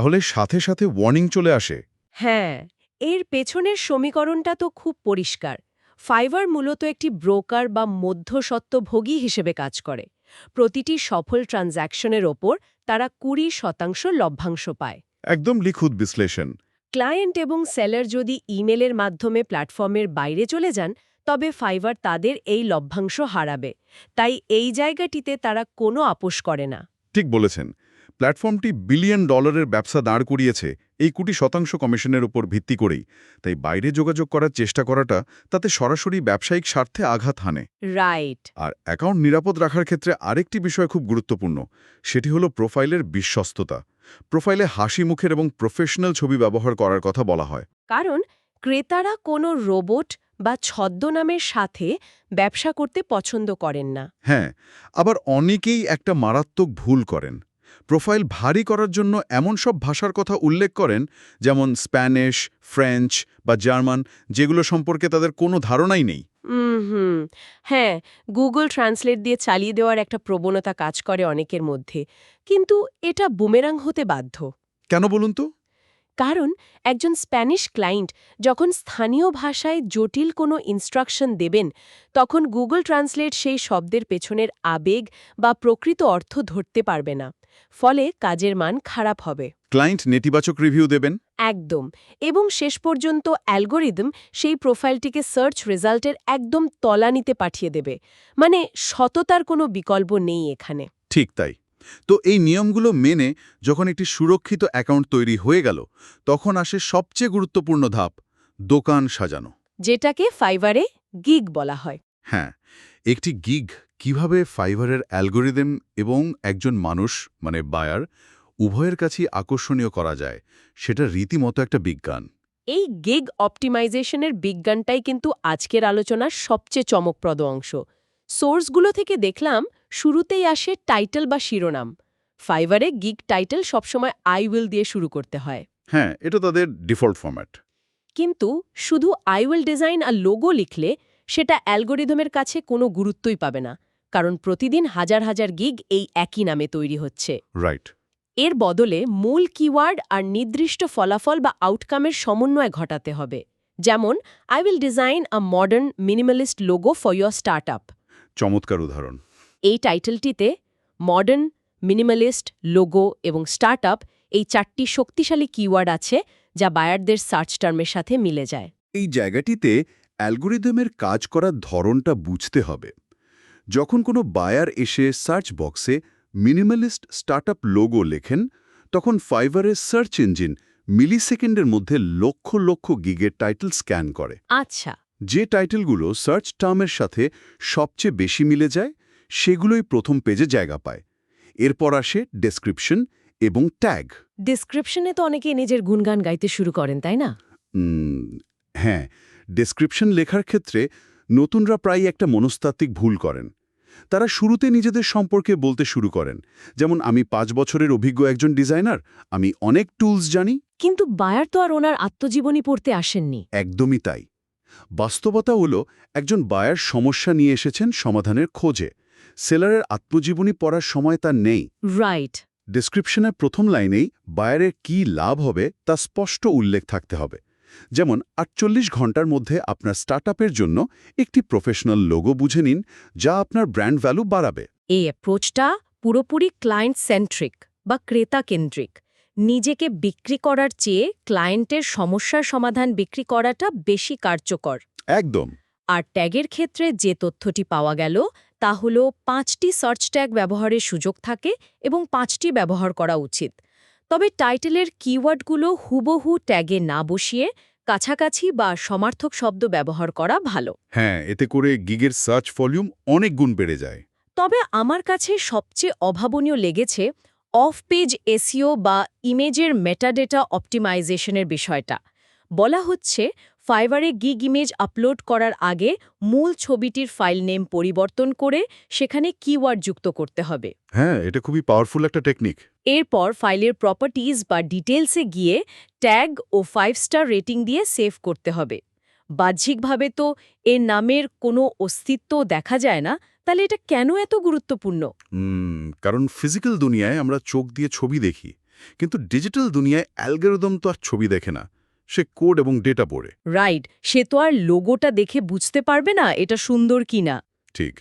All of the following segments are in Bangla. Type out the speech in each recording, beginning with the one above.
তাহলে সাথে সাথে ওয়ার্নিং চলে আসে? হ্যাঁ, এর পেছনের সমীকরণটা তো খুব পরিষ্কার। ফাইবার মূলত একটি ব্রোকার বা মধ্যস্বত্বভোগী হিসেবে কাজ করে। প্রতিটি সফল ট্রানজ্যাকশনের ওপর তারা 20% লভ্যাংশ পায়। একদম নিখুঁত বিশ্লেষণ। ক্লায়েন্ট এবং সেলার যদি ইমেলের মাধ্যমে প্ল্যাটফর্মের বাইরে চলে যান, তবে ফাইবার তাদের এই লভ্যাংশ হারাবে। তাই এই জায়গাটিতে তারা কোনো আপোস করে না। ঠিক বলেছেন। প্ল্যাটফর্মটি বিলিয়ন ডলারের ব্যবসা দাঁড় করিয়েছে এই 20% কমিশনের উপর ভিত্তি করেই। তাই বাইরে যোগাযোগ করার চেষ্টা করাটা তাতে সরাসরি ব্যবসায়িক স্বার্থে আঘাত হানে। রাইট। আর অ্যাকাউন্ট নিরাপদ রাখার ক্ষেত্রে আরেকটি বিষয় খুব গুরুত্বপূর্ণ। সেটি হলো প্রোফাইলের বিশ্বস্ততা। প্রোফাইলে হাসি মুখের এবং প্রফেশনাল ছবি ব্যবহার করার কথা বলা হয়। কারণ ক্রেতারা কোনো রোবট বা ছদ্মনামের সাথে ব্যবসা করতে পছন্দ করেন না। হ্যাঁ, আবার অনেকেই একটা মারাত্মক ভুল করেন। প্রোফাইল ভারী করার জন্য এমন সব ভাষার কথা উল্লেখ করেন, যেমন স্প্যানিশ, ফ্রেঞ্চ বা জার্মান, যেগুলো সম্পর্কে তাদের কোনো ধারণাই নেই। হুম। হ্যাঁ, গুগল ট্রান্সলেট দিয়ে চালিয়ে দেওয়ার একটা প্রবণতা কাজ করে অনেকের মধ্যে। কিন্তু এটা বুমেরাং হতে বাধ্য। কেন বলুন তো? কারণ একজন স্প্যানিশ ক্লায়েন্ট যখন স্থানীয় ভাষায় জটিল কোনো ইনস্ট্রাকশন দেবেন, তখন গুগল ট্রান্সলেট সেই শব্দের পেছনের আবেগ বা প্রকৃত অর্থ ধরতে পারবে না। ফলে কাজের মান খারাপ হবে। ক্লায়েন্ট নেতিবাচক রিভিউ দেবেন। একদম। এবং শেষ পর্যন্ত অ্যালগোরিদম সেই প্রোফাইলটিকে সার্চ রেজাল্টের একদম তলানিতে পাঠিয়ে দেবে। মানে সততার কোনো বিকল্প নেই এখানে। ঠিক তাই। তো এই নিয়মগুলো মেনে যখন একটি সুরক্ষিত অ্যাকাউন্ট তৈরি হয়ে গেল, তখন আসে সবচেয়ে গুরুত্বপূর্ণ ধাপ: দোকান সাজানো। যেটাকে ফাইবারে গিগ বলা হয়। হ্যাঁ, একটি গিগ কিভাবে ফাইবারের অ্যালগোরিদম এবং একজন মানুষ মানে বায়ার উভয়ের কাছেই আকর্ষণীয় করা যায়, সেটা রীতিমতো একটা বিজ্ঞান। এই গিগ অপটিমাইজেশনের বিজ্ঞানটাই কিন্তু আজকের আলোচনার সবচেয়ে চমকপ্রদ অংশ। সোর্সগুলো থেকে দেখলাম শুরুতেই আসে টাইটেল বা শিরোনাম। ফাইবারে গিগ টাইটেল সবসময় আই উইল দিয়ে শুরু করতে হয়। হ্যাঁ, এটা তাদের ডিফল্ট ফরম্যাট। কিন্তু শুধু আই উইল ডিজাইন আর লোগো লিখলে সেটা অ্যালগোরিদমের কাছে কোনো গুরুত্বই পাবে না, কারণ প্রতিদিন হাজার হাজার গিগ এই একই নামে তৈরি হচ্ছে। রাইট। এর বদলে মূল কিওয়ার্ড আর নির্দিষ্ট ফলাফল বা আউটকামের সমন্বয় ঘটাতে হবে। যেমন, I will design a modern minimalist logo for your startup. চমৎকার উদাহরণ। এই টাইটেলটিতে মডার্ন, মিনিমালিস্ট, লোগো এবং স্টার্টআপ এই 4টি শক্তিশালী কিওয়ার্ড আছে, যা বায়ারদের সার্চ টার্মের সাথে মিলে যায়। এই জায়গাটিতে অ্যালগোরিদমের কাজ করার ধরনটা বুঝতে হবে। যখন কোনো বায়ার এসে সার্চ বক্সে মিনিমালিস্ট স্টার্টআপ লোগো লেখেন, তখন ফাইবারের সার্চ ইঞ্জিন মিলিসেকেন্ডের মধ্যে লক্ষ লক্ষ গিগের টাইটেল স্ক্যান করে। আচ্ছা। যে টাইটেলগুলো সার্চ টার্মের সাথে সবচেয়ে বেশি মিলে যায়, সেগুলোই প্রথম পেজে জায়গা পায়। এরপর আসে ডেসক্রিপশন এবং ট্যাগ। ডিসক্রিপশনে তো অনেকেই নিজের গুণগান গাইতে শুরু করেন, তাই না? হ্যাঁ, ডেসক্রিপশন লেখার ক্ষেত্রে নতুনরা প্রায়ই একটা মনস্তাত্ত্বিক ভুল করেন। তারা শুরুতে নিজেদের সম্পর্কে বলতে শুরু করেন, যেমন আমি 5 বছরের অভিজ্ঞ একজন ডিজাইনার, আমি অনেক টুলস জানি। কিন্তু বায়ার তো আর ওনার আত্মজীবনী পড়তে আসেননি। একদমই তাই। বাস্তবতা হলো, একজন বায়ার সমস্যা নিয়ে এসেছেন সমাধানের খোঁজে। সেলারের আত্মজীবনী পড়ার সময় তার নেই। রাইট। ডেসক্রিপশনের প্রথম লাইনেই বায়ারের কী লাভ হবে তা স্পষ্ট উল্লেখ থাকতে হবে। যেমন 48 ঘন্টার মধ্যে আপনার স্টার্টআপের জন্য একটি প্রফেশনাল লোগো বুঝে নিন, যা আপনার ব্র্যান্ড ভ্যালু বাড়াবে। এই অ্যাপ্রোচটা পুরোপুরি ক্লায়েন্ট সেন্ট্রিক বা ক্রেতা কেন্দ্রিক। নিজেকে বিক্রি করার চেয়ে ক্লায়েন্টের সমস্যার সমাধান বিক্রি করাটা বেশি কার্যকর। একদম। আর ট্যাগের ক্ষেত্রে যে তথ্যটি পাওয়া গেল তা হল 5টি সার্চ ট্যাগ ব্যবহারের সুযোগ থাকে এবং 5টি ব্যবহার করা উচিত। তবে টাইটেলের কিওয়ার্ডগুলো হুবহু ট্যাগে না বসিয়ে কাছাকাছি বা সমার্থক শব্দ ব্যবহার করা ভালো। হ্যাঁ, এতে করে গিগের সার্চ ভলিউম অনেক গুণ বেড়ে যায়। তবে আমার কাছে সবচেয়ে অভাবনীয় লেগেছে অফ পেজ এসইও বা ইমেজের মেটাডেটা অপটিমাইজেশনের বিষয়টা। বলা হচ্ছে, ফাইবারে গিগ ইমেজ আপলোড করার আগে মূল ছবিটির ফাইল নেম পরিবর্তন করে সেখানে কিওয়ার্ড যুক্ত করতে হবে। হ্যাঁ, এটা খুবই পাওয়ারফুল একটা টেকনিক। এরপর ফাইলের প্রপার্টিজ বা ডিটেলসে গিয়ে ট্যাগ ও 5 স্টার রেটিং দিয়ে সেভ করতে হবে। বাহ্যিকভাবে তো এর নামের কোনো অস্তিত্ব দেখা যায় না, তাহলে এটা কেন এত গুরুত্বপূর্ণ? কারণ ফিজিক্যাল দুনিয়ায় আমরা চোখ দিয়ে ছবি দেখি, কিন্তু ডিজিটাল দুনিয়ায় অ্যালগরিদম তো আর ছবি দেখে না, সে কোড এবং ডেটা পড়ে। রাইট, সে তো আর লোগোটা দেখে বুঝতে পারবে না এটা সুন্দর কিনা। ঠিক,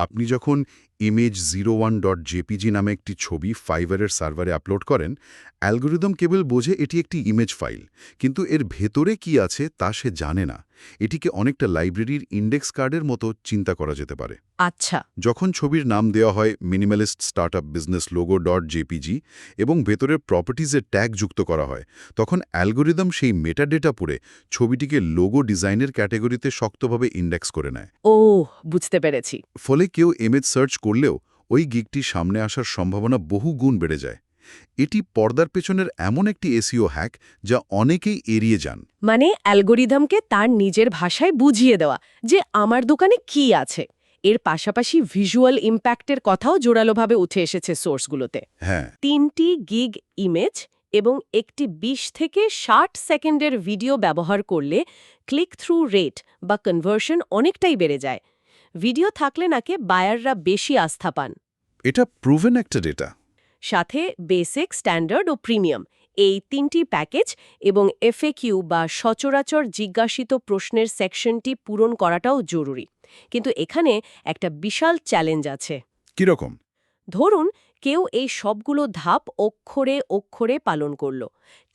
আপনি যখন image01.jpg নামে একটি ছবি ফাইবারের সার্ভারে আপলোড করেন, অ্যালগরিদম কেবল বোঝে এটি একটি ইমেজ ফাইল, কিন্তু এর ভেতরে কি আছে তা সে জানে না। এটিকে অনেকটা লাইব্রেরির ইন্ডেক্স কার্ডের মতো চিন্তা করা যেতে পারে। আচ্ছা। যখন ছবির নাম দেওয়া হয় minimalist startup business logo .jpg এবং ভেতরের প্রপার্টিজের ট্যাগ যুক্ত করা হয়, তখন অ্যালগরিদম সেই মেটাডেটা পড়ে ছবিটিকে লোগো ডিজাইনের ক্যাটাগরিতে শক্তভাবে ইন্ডেক্স করে নেয়। ও, বুঝতে পেরেছি। ফলে কেউ ইমেজ সার্চ করলেও ওই গিগটি সামনে আসার সম্ভাবনা বহু গুণ বেড়ে যায়। এটি পর্দার পেছনের এমন একটি এসইও হ্যাক যা অনেকেই এড়িয়ে যান। মানে অ্যালগরিদমকে তার নিজের ভাষায় বুঝিয়ে দেওয়া যে আমার দোকানে কি আছে। এর পাশাপাশি ভিজুয়াল ইম্প্যাক্টের কথাও জোরালোভাবে উঠে এসেছে সোর্সগুলোতে। হ্যাঁ, 3টি গিগ ইমেজ এবং একটি 20 থেকে 60 সেকেন্ডের ভিডিও ব্যবহার করলে ক্লিক থ্রু রেট বা কনভার্সন অনেকটাই বেড়ে যায়। ভিডিও থাকলে নাকি বায়াররা বেশি আস্থা পান। এটা প্রুভেন একটা ডেটা। সাথে বেসিক, স্ট্যান্ডার্ড ও প্রিমিয়াম এই 3টি প্যাকেজ এবং এফএকিউ বা সচরাচর জিজ্ঞাসিত প্রশ্নের সেকশনটি পূরণ করাটাও জরুরি। কিন্তু এখানে একটা বিশাল চ্যালেঞ্জ আছে। কিরকম? ধরুন কেউ এই সবগুলো ধাপ অক্ষরে অক্ষরে পালন করল,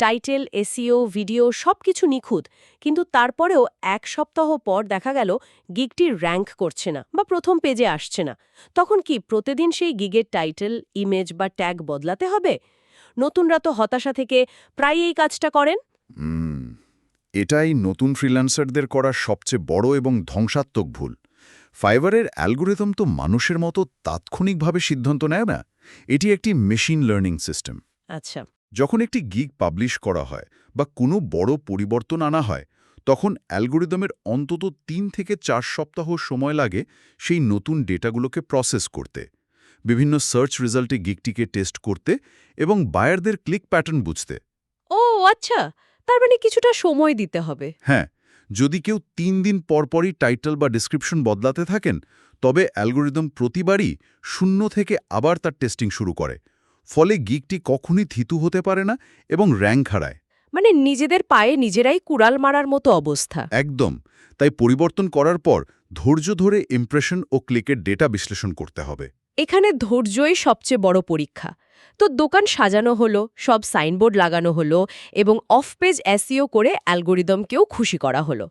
টাইটেল, এসইও, ভিডিও সবকিছু নিখুঁত, কিন্তু তারপরেও 1 সপ্তাহ পর দেখা গেল গিগটি র্যাঙ্ক করছে না বা প্রথম পেজে আসছে না। তখন কি প্রতিদিন সেই গিগের টাইটেল, ইমেজ বা ট্যাগ বদলাতে হবে? নতুনরা তো হতাশা থেকে প্রায় এই কাজটা করেন। এটাই নতুন ফ্রিল্যান্সারদের করা সবচেয়ে বড় এবং ধ্বংসাত্মক ভুল। ফাইবারের অ্যালগরিদম তো মানুষের মতো তাৎক্ষণিকভাবে সিদ্ধান্ত নেয় না, এটি একটি মেশিন লার্নিং সিস্টেম। আচ্ছা। যখন একটি গিগ পাবলিশ করা হয় বা কোনো বড় পরিবর্তন আনা হয়, তখন অ্যালগরিদমের অন্তত 3 থেকে 4 সপ্তাহ সময় লাগে সেই নতুন ডেটাগুলোকে প্রসেস করতে, বিভিন্ন সার্চ রেজাল্টে গিগটিকে টেস্ট করতে এবং বায়ারদের ক্লিক প্যাটার্ন বুঝতে। ও আচ্ছা, তার মানে কিছুটা সময় দিতে হবে। হ্যাঁ, যদি কেউ 3 দিন পরপরই টাইটেল বা ডেসক্রিপশন বদলাতে থাকেন, তবে অ্যালগরিদম প্রতিবারই 0 থেকে আবার তার টেস্টিং শুরু করে। ফলে গিগটি কখনই থিতু হতে পারে না এবং র্যাঙ্ক হারায়। মানে নিজেদের পায়ে নিজেরাই কুড়াল মারার মতো অবস্থা। একদম। তাই পরিবর্তন করার পর ধৈর্য ধরে ইমপ্রেশন ও ক্লিকের ডেটা বিশ্লেষণ করতে হবে। এখানে ধৈর্যই সবচেয়ে বড় পরীক্ষা। তো দোকান সাজানো হলো, সব সাইনবোর্ড লাগানো হলো এবং অফ পেজ এসইও করে অ্যালগরিদমকেও খুশি করা হলো।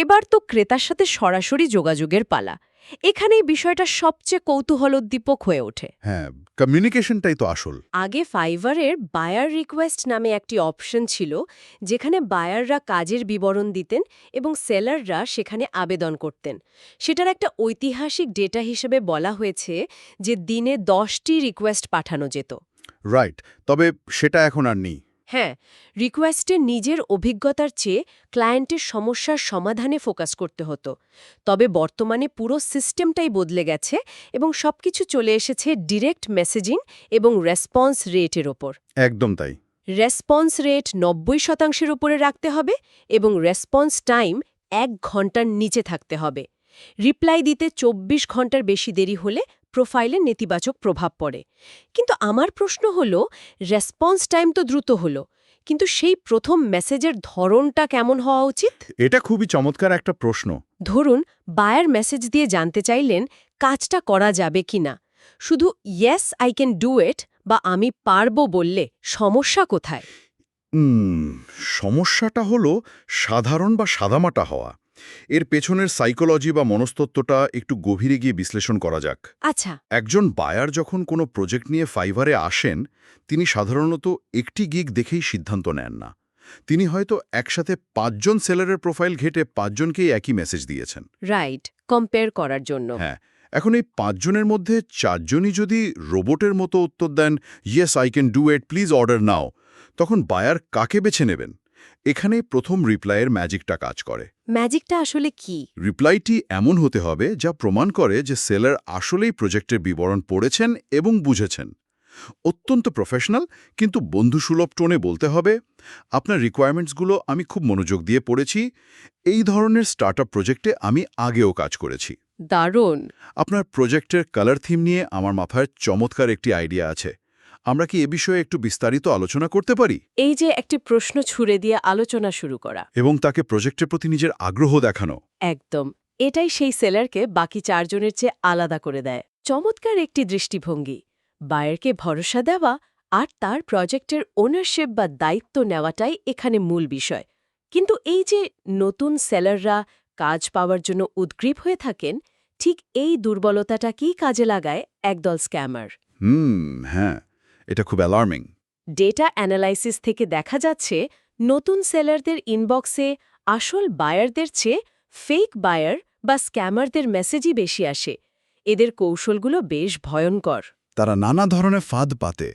এবার তো ক্রেতার সাথে সরাসরি যোগাযোগের পালা। এখানেই বিষয়টা সবচেয়ে কৌতূহলোদ্দীপক হয়ে ওঠে। হ্যাঁ, কমিউনিকেশনটাই তো আসল। আগে ফাইবারের বায়ার রিকোয়েস্ট নামে একটি অপশন ছিল, যেখানে বায়াররা কাজের বিবরণ দিতেন এবং সেলাররা সেখানে আবেদন করতেন। সেটার একটা ঐতিহাসিক ডেটা হিসেবে বলা হয়েছে যে দিনে 10টি রিকোয়েস্ট পাঠানো যেত। রাইট, তবে সেটা এখন আর নেই। হ্যাঁ, রিকোয়েস্টে নিজের অভিজ্ঞতার চেয়ে ক্লায়েন্টের সমস্যার সমাধানে ফোকাস করতে হতো। তবে বর্তমানে পুরো সিস্টেমটাই বদলে গেছে এবং সবকিছু চলে এসেছে ডিরেক্ট মেসেজিং এবং রেসপন্স রেটের ওপর। একদম তাই। রেসপন্স রেট 90% উপরে রাখতে হবে এবং রেসপন্স টাইম 1 ঘন্টার নিচে থাকতে হবে। রিপ্লাই দিতে 24 ঘন্টার বেশি দেরি হলে প্রোফাইলে নেতিবাচক প্রভাব পড়ে। কিন্তু আমার প্রশ্ন হলো, রেসপন্স টাইম তো দ্রুত হলো, কিন্তু সেই প্রথম মেসেজের ধরনটা কেমন হওয়া উচিত? এটা খুবই চমৎকার একটা প্রশ্ন। ধরুন বায়ার মেসেজ দিয়ে জানতে চাইলেন কাজটা করা যাবে কিনা। শুধু ইয়েস আই ক্যান ডু ইট বা আমি পারবো বললে সমস্যা কোথায়? সমস্যাটা হলো সাধারণ বা সাদামাটা হওয়া। এর পেছনের সাইকোলজি বা মনস্তত্ত্বটা একটু গভীরে গিয়ে বিশ্লেষণ করা যাক। আচ্ছা। একজন বায়ার যখন কোনো প্রজেক্ট নিয়ে ফাইবারে আসেন, তিনি সাধারণত একটি গিগ দেখেই সিদ্ধান্ত নেন না। তিনি হয়তো একসাথে 5 জন সেলারের প্রোফাইল ঘেটে 5 জনকেই একই মেসেজ দিয়েছেন। রাইট, কম্পেয়ার করার জন্য। হ্যাঁ, এখন এই 5 জনের মধ্যে 4 জনই যদি রোবটের মতো উত্তর দেন, yes I can do it, please order now, তখন বায়ার কাকে বেছে নেবেন? এখানেই প্রথম রিপ্লাইয়ের ম্যাজিকটা কাজ করে। ম্যাজিকটা আসলে কি? রিপ্লাইটি এমন হতে হবে যা প্রমাণ করে যে সেলার আসলেই প্রজেক্টের বিবরণ পড়েছেন এবং বুঝেছেন। অত্যন্ত প্রফেশনাল কিন্তু বন্ধুসুলভ টোনে বলতে হবে, আপনার রিকোয়ারমেন্টসগুলো আমি খুব মনোযোগ দিয়ে পড়েছি, এই ধরনের স্টার্টআপ প্রজেক্টে আমি আগেও কাজ করেছি। দারুণ। আপনার প্রজেক্টের কালার থিম নিয়ে আমার মাথায় চমৎকার একটি আইডিয়া আছে, আমরা কি এ বিষয়ে একটু বিস্তারিত আলোচনা করতে পারি এই যে একটি প্রশ্ন ছুড়ে দিয়ে আলোচনা শুরু করা, এবং তাকে প্রজেক্টের প্রতি নিজের আগ্রহ দেখানো? একদম এটাই সেই সেলারকে বাকি চারজনের চেয়ে আলাদা করে দেয়। চমৎকার একটি দৃষ্টিভঙ্গি। বায়ারকে ভরসা দেওয়া আর তার প্রজেক্টের ওনারশিপ বা দায়িত্ব নেওয়াটাই এখানে মূল বিষয়। কিন্তু এই যে নতুন সেলাররা কাজ পাওয়ার জন্য উদ্গ্রীব হয়ে থাকেন, ঠিক এই দুর্বলতাটাকেই কাজে লাগায় একদল স্ক্যামার। হ্যাঁ, এটা খুব অ্যালার্মিং। ডেটা অ্যানালাইসিস থেকে দেখা যাচ্ছে নতুন সেলারদের ইনবক্সে আসল বায়ারদের চেয়ে ফেক বায়ার বা স্ক্যামারদের মেসেজই বেশি আসে। এদের কৌশলগুলো বেশ ভয়ঙ্কর। তারা নানা ধরনের ফাঁদ পাতে।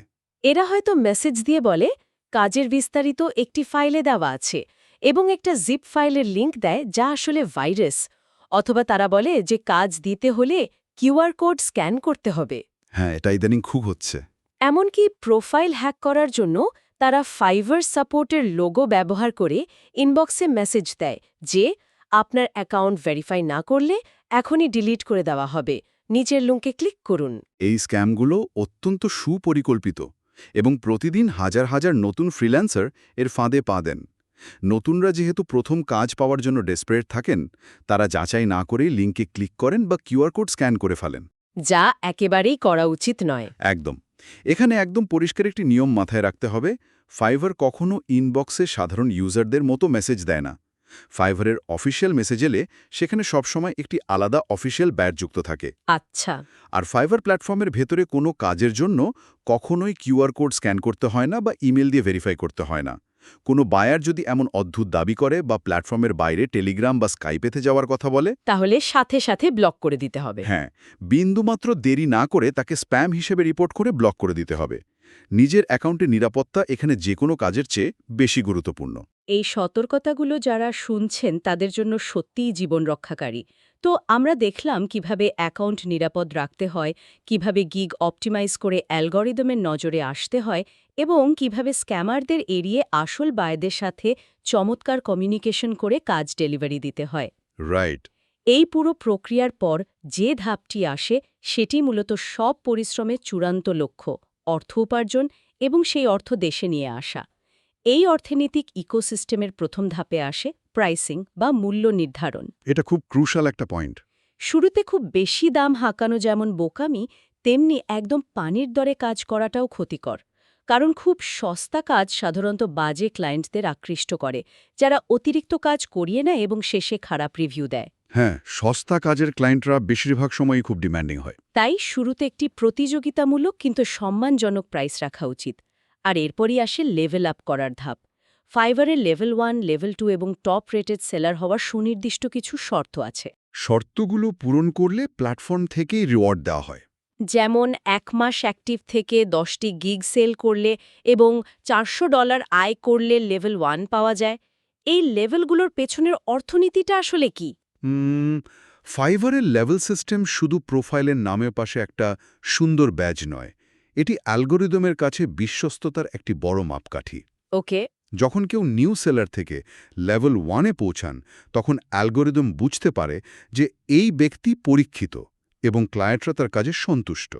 এরা হয়তো মেসেজ দিয়ে বলে কাজের বিস্তারিত একটি ফাইলে দেওয়া আছে এবং একটা জিপ ফাইলের লিংক দেয় যা আসলে ভাইরাস, অথবা তারা বলে যে কাজ দিতে হলে কিউআর কোড স্ক্যান করতে হবে। হ্যাঁ, এটা ইদানিং খুব হচ্ছে। এমনকি প্রোফাইল হ্যাক করার জন্য তারা ফাইভার সাপোর্টের লোগো ব্যবহার করে ইনবক্সে মেসেজ দেয় যে আপনার অ্যাকাউন্ট ভেরিফাই না করলে এখনই ডিলিট করে দেওয়া হবে, নিচের লিংকে ক্লিক করুন। এই স্ক্যামগুলো অত্যন্ত সুপরিকল্পিত এবং প্রতিদিন হাজার হাজার নতুন ফ্রিল্যান্সার এর ফাঁদে পা দেন। নতুনরা যেহেতু প্রথম কাজ পাওয়ার জন্য ডেসপারেট থাকেন, তারা যাচাই না করেই লিঙ্কে ক্লিক করেন বা কিউআর কোড স্ক্যান করে ফেলেন, যা একেবারেই করা উচিত নয়। একদম। এখানে একদম পরিষ্কার একটি নিয়ম মাথায় রাখতে হবে। ফাইভার কখনো ইনবক্সে সাধারণ ইউজারদের মতো মেসেজ দেয় না। ফাইভারের অফিসিয়াল মেসেজ এলে সেখানে সবসময় একটি আলাদা অফিসিয়াল ব্যাড যুক্ত থাকে। আচ্ছা, আর ফাইভার প্ল্যাটফর্মের ভেতরে কোনো কাজের জন্য কখনোই কিউআর কোড স্ক্যান করতে হয় না বা ইমেল দিয়ে ভেরিফাই করতে হয় না। কোনো বায়ার যদি এমন অদ্ভুত দাবি করে বা প্ল্যাটফর্মের বাইরে টেলিগ্রাম বা স্কাইপেতে যাওয়ার কথা বলে, তাহলে সাথে সাথে ব্লক করে দিতে হবে। হ্যাঁ, বিন্দুমাত্র দেরি না করে তাকে স্প্যাম হিসেবে রিপোর্ট করে ব্লক করে দিতে হবে। নিজের অ্যাকাউন্টের নিরাপত্তা এখানে যে কোনো কাজের চেয়ে বেশি গুরুত্বপূর্ণ। এই সতর্কতাগুলো যারা শুনছেন তাদের জন্য সত্যিই জীবন রক্ষাকারী। তো আমরা দেখলাম কিভাবে অ্যাকাউন্ট নিরাপদ রাখতে হয়, কিভাবে গিগ অপটিমাইজ করে অ্যালগরিদমের নজরে আসতে হয় এবং কিভাবে স্ক্যামারদের এড়িয়ে আসল বায়দের সাথে চমৎকার কমিউনিকেশন করে কাজ ডেলিভারি দিতে হয়। রাইট। এই পুরো প্রক্রিয়ার পর যে ধাপটি আসে সেটি মূলত সব পরিশ্রমের চূড়ান্ত লক্ষ্য, অর্থ উপার্জন এবং সেই অর্থ দেশে নিয়ে আসা। এই অর্থনৈতিক ইকোসিস্টেমের প্রথম ধাপে আসে প্রাইসিং বা মূল্য নির্ধারণ। এটা খুব ক্রুশাল একটা পয়েন্ট। শুরুতে খুব বেশি দাম হাঁকানো যেমন বোকামি, তেমনি একদম পানির দরে কাজ করাটাও ক্ষতিকর। কারণ খুব সস্তা কাজ সাধারণত বাজে ক্লায়েন্টদের আকৃষ্ট করে, যারা অতিরিক্ত কাজ করিয়ে নেয় এবং শেষে খারাপ রিভিউ দেয়। হ্যাঁ, সস্তা কাজের ক্লায়েন্টরা বেশিরভাগ সময়ই খুব ডিম্যান্ডিং হয়। তাই শুরুতে একটি প্রতিযোগিতামূলক কিন্তু সম্মানজনক প্রাইস রাখা উচিত। আর এরপরই আসে লেভেল আপ করার ধাপ। ফাইভারের লেভেল 1, লেভেল 2 এবং টপ রেটেড সেলার হওয়ার সুনির্দিষ্ট কিছু শর্ত আছে। শর্তগুলো পূরণ করলে প্ল্যাটফর্ম থেকেই রিওয়ার্ড দেওয়া হয়। যেমন 1 মাস অ্যাক্টিভ থেকে 10টি গিগ সেল করলে এবং $400 আয় করলে লেভেল 1 পাওয়া যায়। এই লেভেলগুলোর পেছনের অর্থনীতিটা আসলে কি? ফাইভারের লেভেল সিস্টেম শুধু প্রোফাইলের নামের পাশে একটা সুন্দর ব্যাজ নয়, এটি অ্যালগোরিদমের কাছে বিশ্বস্ততার একটি বড় মাপকাঠি। ওকে, যখন কেউ নিউ সেলার থেকে লেভেল 1-এ পৌঁছান, তখন অ্যালগোরিদম বুঝতে পারে যে এই ব্যক্তি পরীক্ষিত এবং ক্লায়েন্টরা তার কাজে সন্তুষ্ট।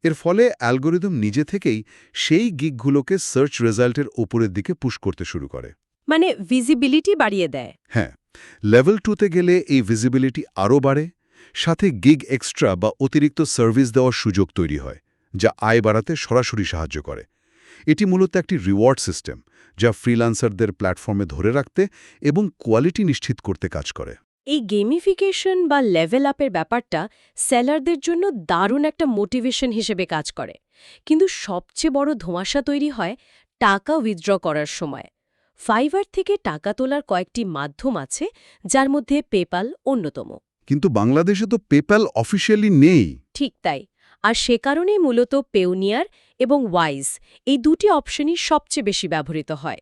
এর ফলে অ্যালগোরিদম নিজে থেকেই সেই গিগগুলোকে সার্চ রেজাল্টের ওপরের দিকে পুশ করতে শুরু করে। মানে ভিজিবিলিটি বাড়িয়ে দেয়। হ্যাঁ, লেভেল 2-তে গেলে এই ভিজিবিলিটি আরও বাড়ে, সাথে গিগ এক্সট্রা বা অতিরিক্ত সার্ভিস দেওয়ার সুযোগ তৈরি হয়, যা আয় বাড়াতে সরাসরি সাহায্য করে। এটি মূলত একটি রিওয়ার্ড সিস্টেম, যা ফ্রিল্যান্সারদের প্ল্যাটফর্মে ধরে রাখতে এবং কোয়ালিটি নিশ্চিত করতে কাজ করে। এই গেমিফিকেশন বা লেভেল আপের ব্যাপারটা সেলারদের জন্য দারুণ একটা মোটিভেশন হিসেবে কাজ করে। কিন্তু সবচেয়ে বড় ধোঁয়াশা তৈরি হয় টাকা উইথড্র করার সময়। ফাইভার থেকে টাকা তোলার কয়েকটি মাধ্যম আছে, যার মধ্যে পেপ্যাল অন্যতম। কিন্তু বাংলাদেশে তো পেপ্যাল অফিসিয়ালি নেই। ঠিক তাই। আর সে কারণেই মূলত পেওনিয়ার এবং ওয়াইজ এই দুটি অপশনই সবচেয়ে বেশি ব্যবহৃত হয়।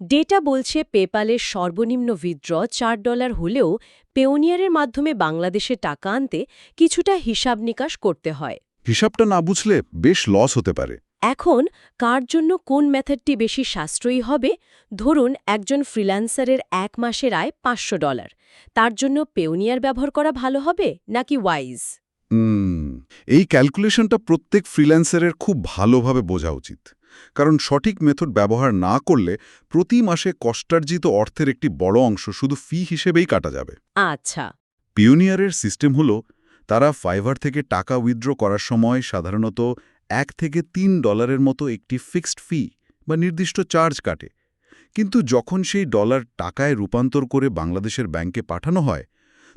ডেটা বলছে পেপ্যালের সর্বনিম্ন উইথড্র $4 হলেও পেওনিয়ারের মাধ্যমে বাংলাদেশে টাকা আনতে কিছুটা হিসাব নিকাশ করতে হয়। হিসাবটা না বুঝলে বেশ লস হতে পারে। এখন কার জন্য কোন মেথডটি বেশি সাশ্রয়ী হবে? ধরুন একজন ফ্রিল্যান্সারের 1 মাসের আয় $500, তার জন্য পেওনিয়ার ব্যবহার করা ভালো হবে নাকি ওয়াইজ? এই ক্যালকুলেশনটা প্রত্যেক ফ্রিল্যান্সারের খুব ভালোভাবে বোঝা উচিত, কারণ সঠিক মেথড ব্যবহার না করলে প্রতি মাসে কষ্টার্জিত অর্থের একটি বড় অংশ শুধু ফি হিসেবেই কাটা যাবে। আচ্ছা। পিওনিয়ারের সিস্টেম হলো তারা ফাইভার থেকে টাকা উইথড্র করার সময় সাধারণত $1 থেকে $3 মতো একটি ফিক্সড ফি বা নির্দিষ্ট চার্জ কাটে, কিন্তু যখন সেই ডলার টাকায় রূপান্তর করে বাংলাদেশের ব্যাংকে পাঠানো হয়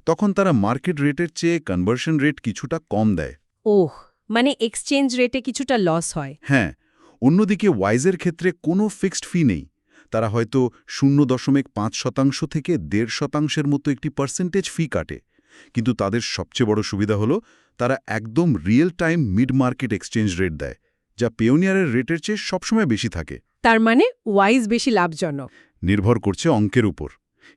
তখন তারা মার্কেট রেটের চেয়ে কনভার্সন রেট কিছুটা কম দেয়। ওহ, মানে এক্সচেঞ্জ রেটে কিছুটা লস হয়। হ্যাঁ, অন্যদিকে ওয়াইজের ক্ষেত্রে কোনো ফিক্সড ফি নেই। তারা হয়তো 0.5% থেকে 1.5% মতো একটি পার্সেন্টেজ ফি কাটে, কিন্তু তাদের সবচেয়ে বড় সুবিধা হলো তারা একদম real time mid market exchange rate দেয়, যা পিওনিয়ারের রেটের চেয়ে সবসময় বেশি থাকে। তার মানে ওয়াইজ বেশি লাভজনক। নির্ভর করছে অঙ্কের উপর।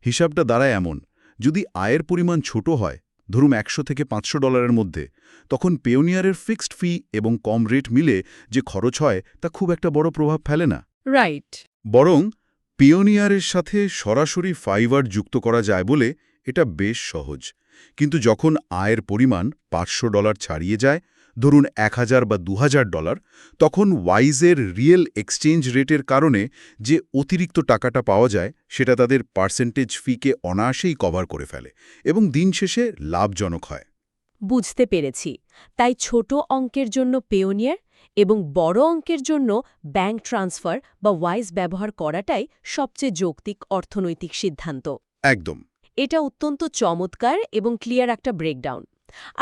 হিসাবটা দাঁড়ায় এমন, যদি আয়ের পরিমাণ ছোট হয়, ধরুন $100 থেকে $500 মধ্যে, তখন পিওনিয়ারের ফিক্সড ফি এবং কম রেট মিলে যে খরচ হয় তা খুব একটা বড় প্রভাব ফেলে না। রাইট। বরং পিওনিয়ারের সাথে সরাসরি ফাইবার যুক্ত করা যায় বলে এটা বেশ সহজ। কিন্তু যখন আয়ের পরিমাণ $500 ছাড়িয়ে যায়, ধরুন $1000 বা $2000, তখন ওয়াইজের রিয়েল এক্সচেঞ্জ রেটের কারণে যে অতিরিক্ত টাকাটা পাওয়া যায় সেটা তাদের পার্সেন্টেজ ফিকে অনায়াসেই কভার করে ফেলে এবং দিন শেষে লাভজনক হয়। বুঝতে পেরেছি। তাই ছোট অঙ্কের জন্য পেওনিয়ার এবং বড় অঙ্কের জন্য ব্যাংক ট্রান্সফার বা ওয়াইজ ব্যবহার করাটাই সবচেয়ে যৌক্তিক অর্থনৈতিক সিদ্ধান্ত। একদম। এটা অত্যন্ত চমৎকার এবং ক্লিয়ার একটা ব্রেকডাউন।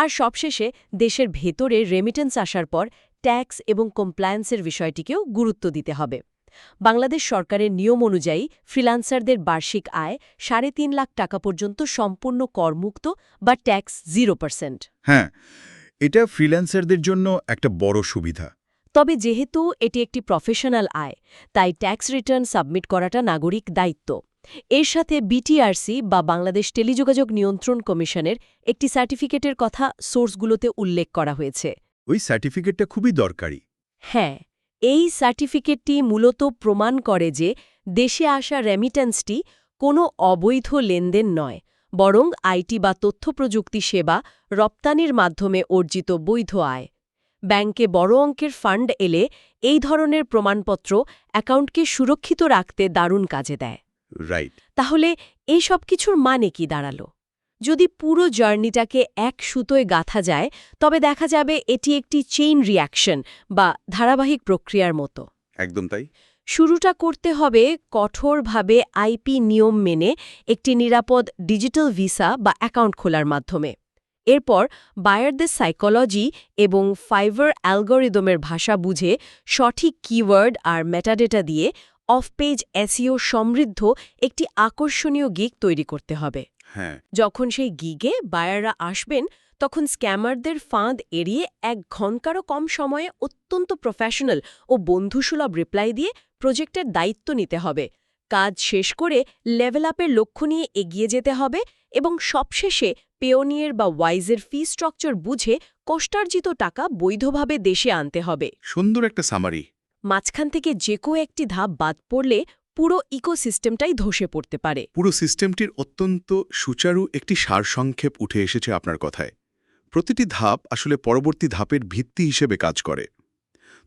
আর সবশেষে দেশের ভেতরে রেমিটেন্স আসার পর ট্যাক্স এবং কমপ্লায়েন্সের বিষয়টিকেও গুরুত্ব দিতে হবে। বাংলাদেশ সরকারের নিয়ম অনুযায়ী ফ্রিল্যান্সারদের বার্ষিক আয় ৩.৫ লাখ টাকা পর্যন্ত সম্পূর্ণ করমুক্ত বা ট্যাক্স 0%। হ্যাঁ, এটা ফ্রিল্যান্সারদের জন্য একটা বড় সুবিধা। তবে যেহেতু এটি একটি প্রফেশনাল আয়, তাই ট্যাক্স রিটার্ন সাবমিট করাটা নাগরিক দায়িত্ব। এর সাথে বিটিআরসি বা বাংলাদেশ টেলিযোগাযোগ নিয়ন্ত্রণ কমিশনের একটি সার্টিফিকেটের কথা সোর্সগুলোতে উল্লেখ করা হয়েছে। ওই সার্টিফিকেটটা খুবই দরকারি। হ্যাঁ, এই সার্টিফিকেটটি মূলত প্রমাণ করে যে দেশে আসা রেমিট্যান্সটি কোনো অবৈধ লেনদেন নয়, বরং আইটি বা তথ্যপ্রযুক্তি সেবা রপ্তানির মাধ্যমে অর্জিত বৈধ আয়। ব্যাংকে বড় অঙ্কের ফান্ড এলে এই ধরনের প্রমাণপত্র অ্যাকাউন্টকে সুরক্ষিত রাখতে দারুণ কাজে দেয়। রাইট। তাহলে এই সব কিছুর মানে কি দাঁড়ালো? যদি পুরো জার্নিটাকে এক সুতোয় গাঁথা যায়, তবে দেখা যাবে এটি একটি চেইন রিঅ্যাকশন বা ধারাবাহিক প্রক্রিয়ার মতো। একদম তাই। শুরুটা করতে হবে কঠোরভাবে আইপি নিয়ম মেনে একটি নিরাপদ ডিজিটাল ভিসা বা অ্যাকাউন্ট খোলার মাধ্যমে। এরপর বায়ারদের সাইকোলজি এবং ফাইবার অ্যালগরিদমের ভাষা বুঝে সঠিক কিওয়ার্ড আর মেটাডেটা দিয়ে অফ পেজ এসইও সমৃদ্ধ একটি আকর্ষণীয় গিগ তৈরি করতে হবে। হ্যাঁ। যখন সেই গিগে বায়াররা আসবেন, তখন স্ক্যামারদের ফাঁদ এড়িয়ে 1 ঘন্টারও কম সময়ে অত্যন্ত প্রফেশনাল ও বন্ধুসুলভ রিপ্লাই দিয়ে প্রজেক্টের দায়িত্ব নিতে হবে। কাজ শেষ করে লেভেল আপের লক্ষ্য নিয়ে এগিয়ে যেতে হবে এবং সবশেষে পেওনিয়ার বা ওয়াইজের ফি স্ট্রাকচার বুঝে কষ্টার্জিত টাকা বৈধভাবে দেশে আনতে হবে। সুন্দর একটা সামারি। মাঝখান থেকে যে কোনো একটি ধাপ বাদ পড়লে পুরো ইকোসিস্টেমটাই ধসে পড়তে পারে। পুরো সিস্টেমটির অত্যন্ত সুচারু একটি সারসংক্ষেপ উঠে এসেছে আপনার কথায়। প্রতিটি ধাপ আসলে পরবর্তী ধাপের ভিত্তি হিসেবে কাজ করে।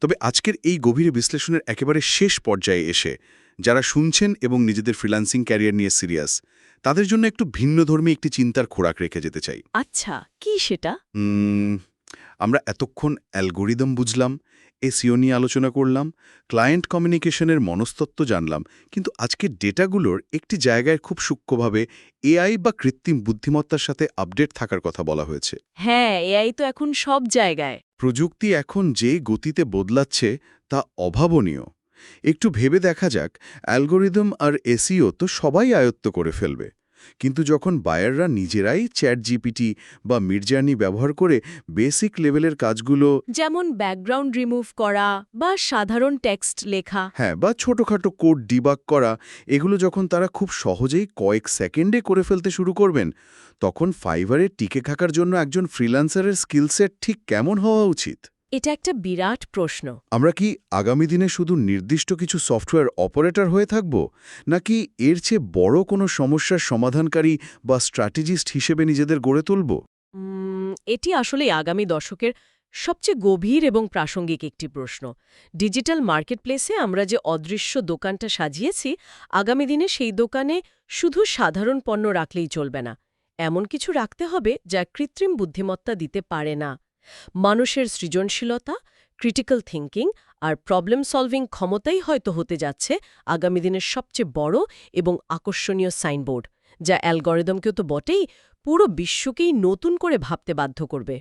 তবে আজকের এই গভীর বিশ্লেষণের একেবারে শেষ পর্যায়ে এসে যারা শুনছেন এবং নিজেদের ফ্রিল্যান্সিং ক্যারিয়ার নিয়ে সিরিয়াস, তাদের জন্য একটু ভিন্নধর্মী একটি চিন্তার খোরাক রেখে যেতে চাই। আচ্ছা, কি সেটা? আমরা এতক্ষণ অ্যালগোরিদম বুঝলাম, এসইও নিয়ে আলোচনা করলাম, ক্লায়েন্ট কমিউনিকেশনের মনস্তত্ত্ব জানলাম, কিন্তু আজকের ডেটাগুলোর একটি জায়গায় খুব সূক্ষ্মভাবে এআই বা কৃত্রিম বুদ্ধিমত্তার সাথে আপডেট থাকার কথা বলা হয়েছে। হ্যাঁ, এআই তো এখন সব জায়গায়। প্রযুক্তি এখন যে গতিতে বদলাচ্ছে তা অভাবনীয়। একটু ভেবে দেখা যাক, অ্যালগোরিদম আর এসইও তো সবাই আয়ত্ত করে ফেলবে, কিন্তু যখন বায়াররা নিজেরাই চ্যাটজিপিটি বা মিডজার্নি ব্যবহার করে বেসিক লেভেলের কাজগুলো, যেমন ব্যাকগ্রাউন্ড রিমুভ করা বা সাধারণ টেক্সট লেখা, বা ছোটখাটো কোড ডিবাগ করা, এগুলো যখন তারা খুব সহজেই কয়েক সেকেন্ডে করে ফেলতে শুরু করবেন, তখন ফাইবারে টিকে থাকার জন্য একজন ফ্রিল্যান্সারের স্কিলসেট ঠিক কেমন হওয়া উচিত? এটা একটা বিরাট প্রশ্ন। আমরা কি আগামী দিনে শুধু নির্দিষ্ট কিছু সফটওয়্যার অপারেটর হয়ে থাকব, নাকি এর চেয়ে বড় কোনো সমস্যার সমাধানকারী বা স্ট্র্যাটেজিস্ট হিসেবে নিজেদের গড়ে তুলব? এটি আসলে আগামী দশকের সবচেয়ে গভীর এবং প্রাসঙ্গিক একটি প্রশ্ন। ডিজিটাল মার্কেটপ্লেসে আমরা যে অদৃশ্য দোকানটা সাজিয়েছি, আগামী দিনে সেই দোকানে শুধু সাধারণ পণ্য রাখলেই চলবে না। এমন কিছু রাখতে হবে যা কৃত্রিম বুদ্ধিমত্তা দিতে পারে না। মানুষের সৃজনশীলতা, ক্রিটিক্যাল থিঙ্কিং আর প্রবলেম সলভিং ক্ষমতাই হয়তো হতে যাচ্ছে আগামী দিনের সবচেয়ে বড় এবং আকর্ষণীয় সাইনবোর্ড, যা অ্যালগরিদমকেও তো বটেই, পুরো বিশ্বকেই নতুন করে ভাবতে বাধ্য করবে।